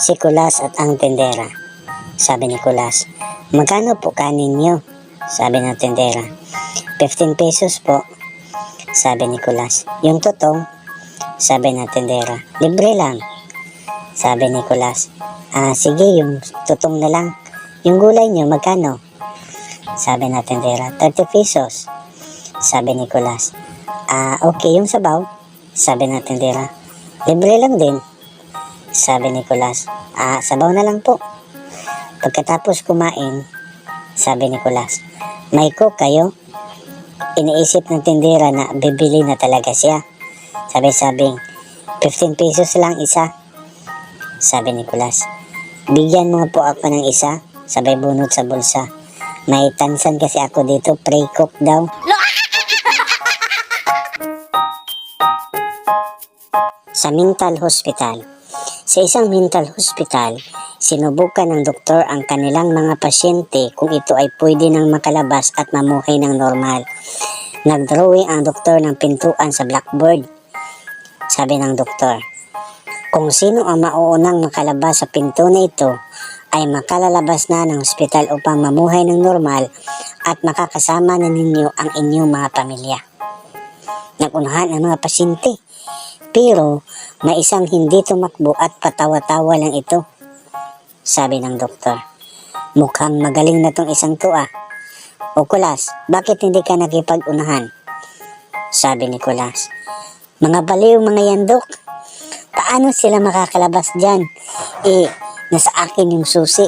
Si Kulas at ang tendera. Sabi ni Kulas, magkano po kanin niyo? Sabi ng tendera, 15 pesos po. Sabi ni Kulas, yung tutong? Sabi ng tendera, libre lang. Sabi ni Kulas, sige, yung tutong na lang. Yung gulay niyo, magkano? Sabi ng tendera, 30 pesos. Sabi ni Kulas, okay, yung sabaw? Sabi ng tendera, libre lang din. Sabi ni Kulas, sabaw na lang po. Pagkatapos kumain, sabi ni Kulas, may coke kayo? Iniisip ng tindera na bibili na talaga siya. Sabi-sabing, 15 pesos lang isa. Sabi ni Kulas, bigyan mo po ako ng isa. Sabay bunot sa bulsa. May tansan kasi ako dito, pre-cook daw. Sa mental hospital. Sa isang mental hospital, sinubukan ng doktor ang kanilang mga pasyente kung ito ay pwede nang makalabas at mamuhay ng normal. Nagdrawing ang doktor ng pintuan sa blackboard. Sabi ng doktor, kung sino ang mauunang makalabas sa pinto na ito, ay makalalabas na ng hospital upang mamuhay ng normal at makakasama na ninyo ang inyong mga pamilya. Nagunahan ang mga pasyente. Pero may isang hindi tumakbo at patawa-tawa lang ito. Sabi ng doktor, mukhang magaling na tong isang to O Kulas, bakit hindi ka nakipag-unahan? Sabi ni Kulas, mga baliw mga yan, Dok. Paano sila makakalabas dyan? Nasa akin yung susi.